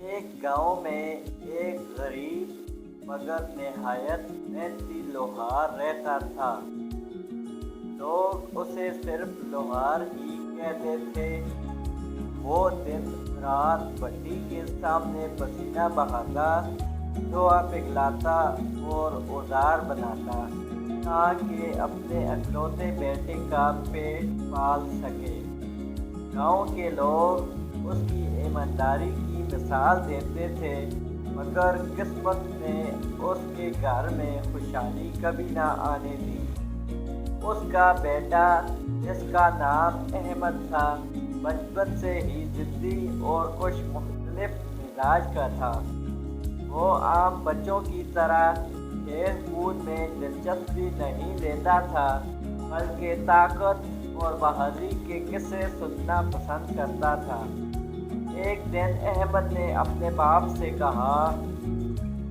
ایک گاؤں میں ایک غریب مگر نہایت محنتی لوہار رہتا تھا۔ لوگ اسے صرف لوہار ہی کہتے تھے۔ وہ دن رات بھٹی کے سامنے پسینہ بہاتا، لوہا پگھلاتا اور اوزار بناتا تاکہ اپنے اکلوتے بیٹے کا پیٹ پال سکے۔ گاؤں کے لوگ اس کی ایمانداری کی مثال دیتے تھے، مگر قسمت نے اس کے گھر میں خوشحالی کبھی نہ آنے دی۔ اس کا بیٹا، جس کا نام احمد تھا، بچپن سے ہی ضدی اور کچھ مختلف مزاج کا تھا۔ وہ عام بچوں کی طرح کھیل کود میں دلچسپی نہیں لیتا تھا، بلکہ طاقت اور بہادری کے قصے سننا پسند کرتا تھا۔ ایک دن احمد نے اپنے باپ سے کہا،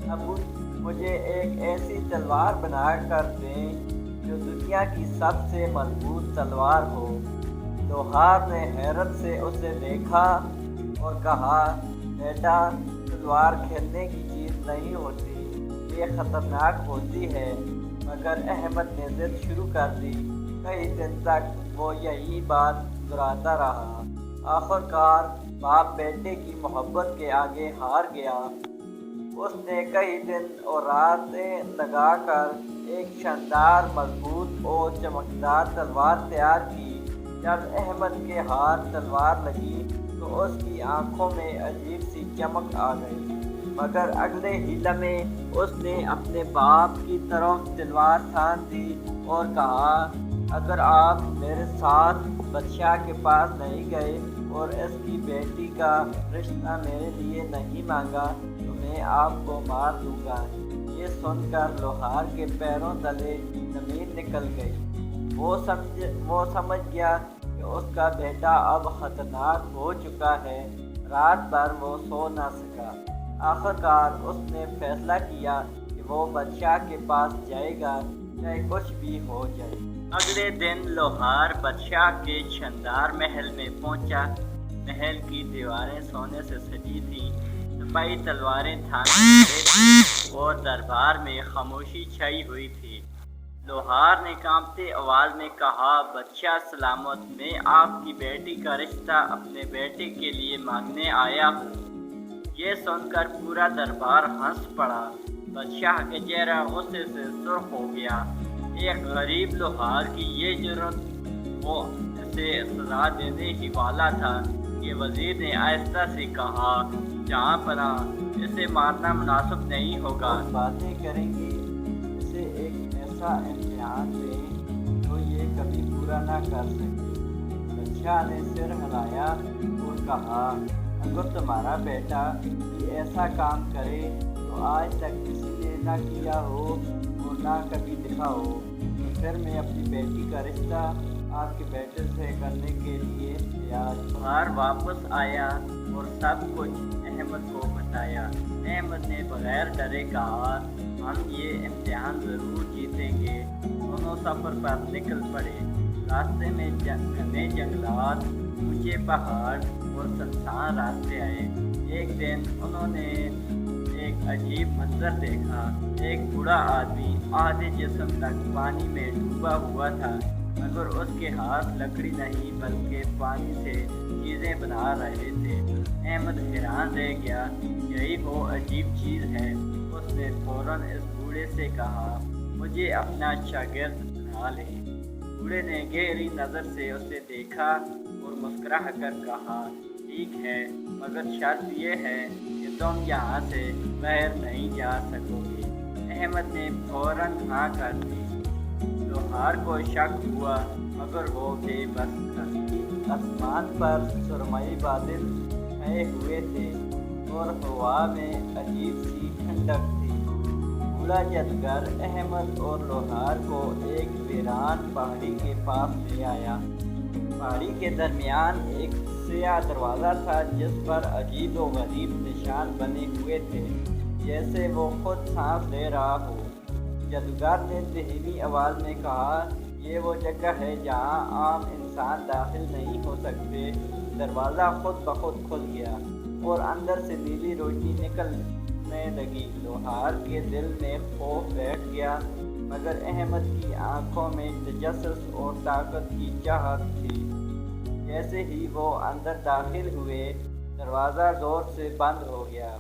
ابو، مجھے ایک ایسی تلوار بنا کر دیں جو دنیا کی سب سے مضبوط تلوار ہو۔ لوہار نے حیرت سے اسے دیکھا اور کہا، بیٹا، تلوار کھیلنے کی چیز نہیں ہوتی، یہ خطرناک ہوتی ہے۔ مگر احمد نے ضد شروع کر دی۔ کئی دن تک وہ یہی بات دہراتا رہا۔ آخر کار باپ بیٹے کی محبت کے آگے ہار گیا۔ اس نے کئی دن اور راتیں لگا کر ایک شاندار، مضبوط اور چمکدار تلوار تیار کی۔ جب احمد کے ہاتھ تلوار لگی تو اس کی آنکھوں میں عجیب سی چمک آ گئی، مگر اگلے ہی لمحے اس نے اپنے باپ کی طرف تلوار تھام دی اور کہا، اگر آپ میرے ساتھ بادشاہ کے پاس نہیں گئے اور اس کی بیٹی کا رشتہ میرے لیے نہیں مانگا تو میں آپ کو مار دوں گا۔ یہ سن کر لوہار کے پیروں تلے زمین نکل گئی۔ وہ سمجھ گیا کہ اس کا بیٹا اب خطرناک ہو چکا ہے۔ رات بھر وہ سو نہ سکا۔ آخر کار اس نے فیصلہ کیا کہ وہ بادشاہ کے پاس جائے گا، چاہے کچھ بھی ہو جائے۔ اگلے دن لوہار بادشاہ کے شاندار محل میں پہنچا۔ محل کی دیواریں سونے سے سجی تھیں، سپاہی تلواریں تھامے کھڑے تھے اور دربار میں خاموشی چھائی ہوئی تھی۔ لوہار نے کانپتی آواز میں کہا، بادشاہ سلامت، میں آپ کی بیٹی کا رشتہ اپنے بیٹے کے لیے مانگنے آیا ہوں۔ یہ سن کر پورا دربار ہنس پڑا۔ بادشاہ کا چہرہ غصے سے سرخ ہو گیا۔ ایک غریب لوہار کی یہ جرأت! وہ اسے سزا دینے ہی والا تھا کہ وزیر نے آہستہ سے کہا، جہاں پناہ، اسے مارنا مناسب نہیں ہوگا۔ باتیں کریں گے، اسے ایک ایسا امتحان دیں جو یہ کبھی پورا نہ کر سکے۔ بادشاہ نے سر ہلایا اور کہا، اگر تمہارا بیٹا بھی ایسا کام کرے جو آج تک کسی نے نہ کیا ہو اور نہ کبھی دیکھا ہو، تو پھر میں اپنی بیٹی کا رشتہ آپ کے بیٹے سے کرنے کے لیے تیار ہوں۔ لوہار واپس آیا اور سب کچھ احمد کو بتایا۔ احمد نے بغیر ڈرے کہا، ہم یہ امتحان ضرور جیتیں گے۔ دونوں سفر پر نکل پڑے۔ راستے میں گھنے جنگلات، اونچے پہاڑ اور سنسان راستے آئے۔ ایک دن انہوں نے ایک عجیب منظر دیکھا۔ ایک بوڑھا آدمی آدھے جسم تک پانی میں ڈوبا ہوا تھا، مگر اس کے ہاتھ لکڑی نہیں بلکہ پانی سے چیزیں بنا رہے تھے۔ احمد حیران رہ گیا، یہی وہ عجیب چیز ہے۔ اس نے فوراً اس بوڑھے سے کہا، مجھے اپنا شاگرد بنا لے۔ بوڑھے نے گہری نظر سے اسے دیکھا اور مسکرا کر کہا، ٹھیک ہے، مگر شرط یہ ہے کہ تم یہاں سے باہر نہیں جا سکو گے۔ احمد نے فوراً ہاں کر دی۔ لوہار کو شک ہوا، مگر وہ بے بس تھا۔ آسمان پر سرمئی بادل چھائے ہوئے تھے اور ہوا میں عجیب سی ٹھنڈک تھی۔ بوڑھا جادوگر احمد اور لوہار کو ایک ویران پہاڑی کے پاس لے آیا۔ پہاڑی کے درمیان ایک سیاہ دروازہ تھا جس پر عجیب و غریب نشان بنے ہوئے تھے، جیسے وہ خود سانس لے رہا ہو۔ جادوگر نے دھیمی آواز میں کہا، یہ وہ جگہ ہے جہاں عام انسان داخل نہیں ہو سکتے۔ دروازہ خود بخود کھل گیا۔ اور اندر سے نیلی روشنی نکلنے لگی۔ لوہار کے دل میں خوف بیٹھ گیا، مگر احمد کی آنکھوں میں تجسس اور طاقت کی چاہت تھی۔ جیسے ہی وہ اندر داخل ہوئے، دروازہ زور سے بند ہو گیا۔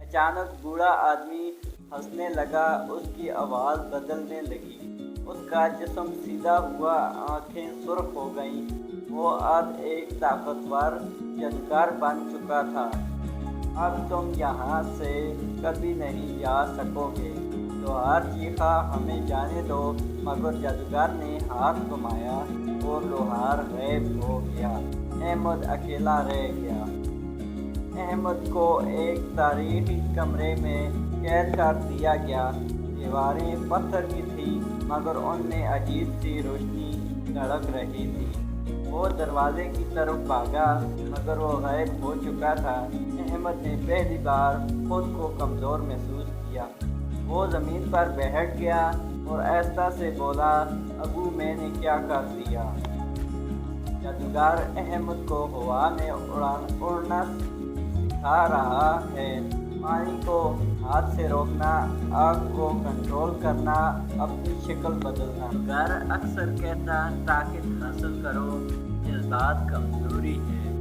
اچانک بوڑھا آدمی ہنسنے لگا، اس کی آواز بدلنے لگی، اس کا جسم سیدھا ہوا، آنکھیں سرخ ہو گئیں۔ وہ اب ایک طاقتور جادوگر بن چکا تھا۔ اب تم یہاں سے کبھی نہیں جا سکو گے، لوہار چیخا۔ ہمیں جانے دو، مگر جادوگر نے ہاتھ گھمایا اور لوہار غائب ہو گیا۔ احمد اکیلا رہ گیا۔ احمد کو ایک تاریخی کمرے میں قید کر دیا گیا۔ دیواریں پتھر کی تھیں، مگر ان میں عجیب سی روشنی دھڑک رہی تھی۔ وہ دروازے کی طرف بھاگا، مگر وہ غائب ہو چکا تھا۔ احمد نے پہلی بار خود کو کمزور محسوس کیا۔ وہ زمین پر بیٹھ گیا اور آہستہ سے بولا، ابو میں نے کیا کر دیا؟ جادوگر احمد کو ہوا میں اڑنا سکھا رہا ہے، پانی کو ہاتھ سے روکنا، آگ کو کنٹرول کرنا، اپنی شکل بدلنا۔ جادوگر اکثر کہتا، طاقت حاصل کرو، جذبات کمزوری ہے۔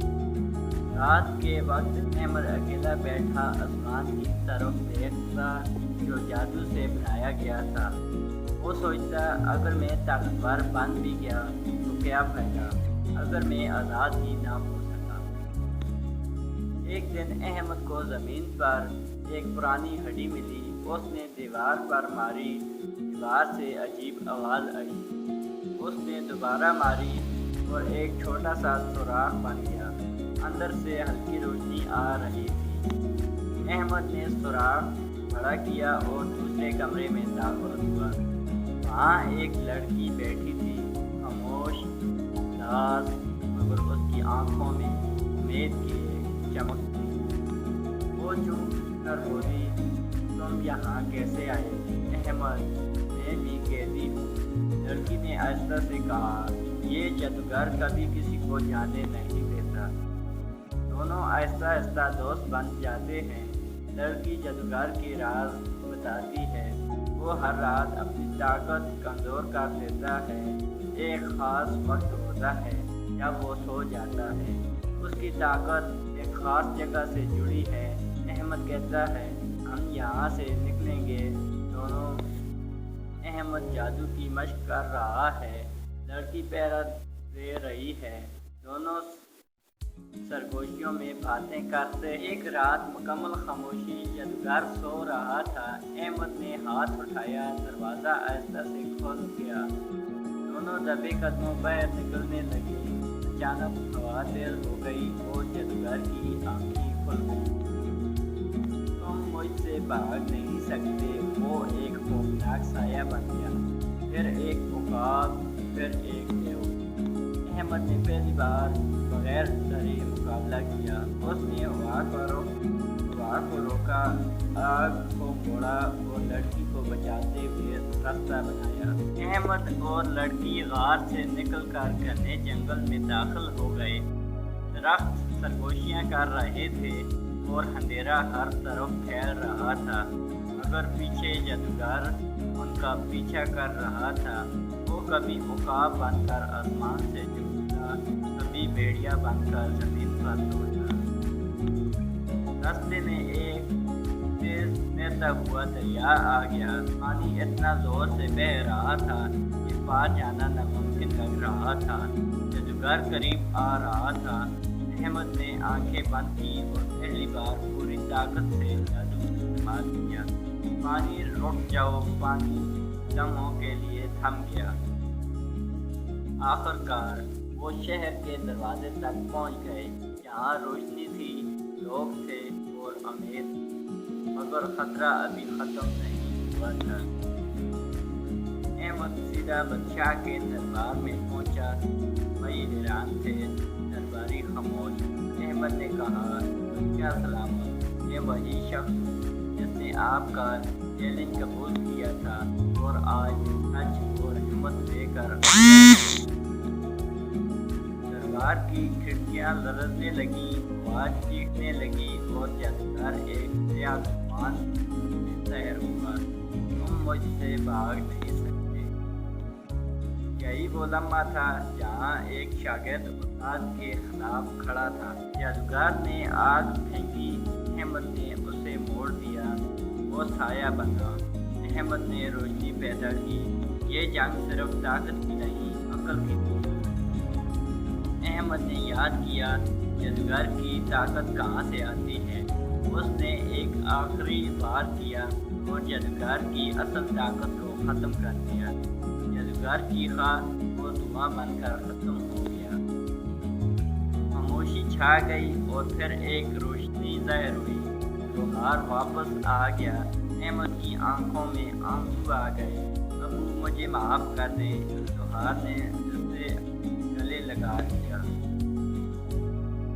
رات کے وقت احمد اکیلا بیٹھا آسمان کی طرف دیکھتا جو جادو سے بنایا گیا تھا۔ وہ سوچتا، اگر میں طاقتور بن بھی گیا تو کیا فائدہ، اگر میں آزاد ہی نہ ہو سکا۔ ایک دن احمد کو زمین پر ایک پرانی ہڈی ملی۔ اس نے دیوار پر ماری، دیوار سے عجیب آواز آئی۔ اس نے دوبارہ ماری اور ایک چھوٹا سا سوراخ بن گیا۔ اندر سے ہلکی روشنی آ رہی تھی۔ احمد نے سوراخ بڑا کیا اور دوسرے کمرے میں داخل ہوا۔ وہاں ایک لڑکی بیٹھی تھی، خاموش، اداس، مگر اس کی آنکھوں میں امید کی ایک چمک تھی۔ وہ چپ کر بولی، تم یہاں کیسے آئے؟ احمد، میں بھی قیدی ہوں۔ لڑکی نے آہستہ سے کہا، یہ جادوگر کبھی کسی کو جانے نہیں دیتا۔ دونوں آہستہ آہستہ دوست بن جاتے ہیں۔ لڑکی جادوگر کے راز بتاتی ہے۔ وہ ہر رات اپنی طاقت کمزور کر دیتا ہے۔ ایک خاص وقت ہوتا ہے جب وہ سو جاتا ہے۔ اس کی طاقت ایک خاص جگہ سے جڑی ہے۔ احمد کہتا ہے، ہم یہاں سے نکلیں گے۔ دونوں احمد جادو کی مشق کر رہا ہے، لڑکی پہرا دے رہی ہے۔ دونوں سرگوشیوں میں باتیں کرتے۔ ایک رات مکمل خاموشی، جادوگر سو رہا تھا۔ احمد نے ہاتھ اٹھایا، دروازہ آہستہ سے کھل گیا۔ دونوں دبے قدموں باہر نکلنے لگے۔ اچانک ہوا تیز ہو گئی اور جادوگر کی آنکھیں کھل گئیں۔ تم مجھ سے بھاگ نہیں سکتے۔ وہ ایک خوفناک سایہ بن گیا، پھر ایک عقاب، پھر ایک دیو۔ احمد نے پہلی بار بغیر ڈرے مقابلہ کیا۔ اس نے ہوا کو روکا، آگ کو موڑا اور لڑکی کو بچاتے ہوئے راستہ بنایا۔ احمد اور لڑکی غار سے نکل کر گھنے جنگل میں داخل ہو گئے۔ درخت سرگوشیاں کر رہے تھے اور اندھیرا ہر طرف پھیل رہا تھا، مگر پیچھے جادوگر ان کا پیچھا کر رہا تھا۔ وہ کبھی عقاب بن کر آسمان سے جھکتا، کبھی بھیڑیا بن کر زمین پر دوڑتا۔ راستے میں ایک تیز بہتا ہوا دریا آ گیا۔ پانی اتنا زور سے بہہ رہا تھا کہ پار جانا ناممکن لگ رہا تھا۔ جادوگر قریب آ رہا تھا۔ احمد نے آنکھیں بند کی اور پہلی بار پوری طاقت سے جادو استعمال کیا۔ پانی رک جاؤ۔ پانی لمحوں کے لیے تھم گیا۔ آخر کار وہ شہر کے دروازے تک پہنچ گئے، جہاں روشنی تھی، لوگ تھے اور امید، مگر خطرہ ابھی ختم نہیں ہوا تھا۔ احمد سیدھا بادشاہ کے دربار میں پہنچا۔ بھائی حیران تھے، درباری خاموش۔ احمد نے کہا، کیا سلامت، یہ وہی شخص جس نے آپ کا چیلنج قبول کیا تھا اور آج سچ اور ہمت لے کر غار کی کھڑکیاں لرزنے لگیں، آواز چیخنے لگی اور جادوگر ایک سے آسمان سے ظاہر ہوا۔ تم مجھ سے بھاگ نہیں سکتے۔ یہی وہ لمحہ تھا جہاں ایک شاگرد استاد کے خلاف کھڑا تھا۔ جادوگر نے آگ پھینکی، احمد نے اسے موڑ دیا، وہ سایہ بنا۔ احمد نے روشنی پیدا کی۔ یہ جنگ صرف طاقت کی نہیں، عقل کی تھی۔ احمد نے یاد کیا جادوگر کی طاقت کہاں سے آتی ہے۔ اس نے ایک آخری وار کیا اور جادوگر کی اصل طاقت کو ختم کر دیا۔ جادوگر چیخا، وہ دھواں بن کر ختم ہو گیا۔ خاموشی چھا گئی اور پھر ایک روشنی ظاہر ہوئی۔ لوہار واپس آ گیا۔ احمد کی آنکھوں میں آنسو آ گئے۔ ابو مجھے معاف کر دے، لوہار نے اسے گلے لگا لیا۔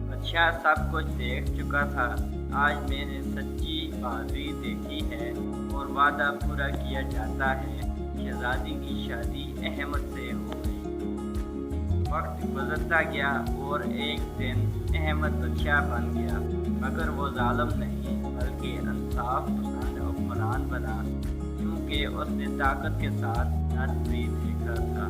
بادشاہ سب کچھ دیکھ چکا تھا۔ آج میں نے سچی بہادری دیکھی ہے اور وعدہ پورا کیا جاتا ہے۔ شہزادی کی شادی احمد سے ہو گئی۔ وقت گزرتا گیا اور ایک دن احمد بادشاہ بن گیا، مگر وہ ظالم نہیں بلکہ انصاف پسند حکمران بنا، کیونکہ اس نے طاقت کے ساتھ نرم بھی دیکھا تھا۔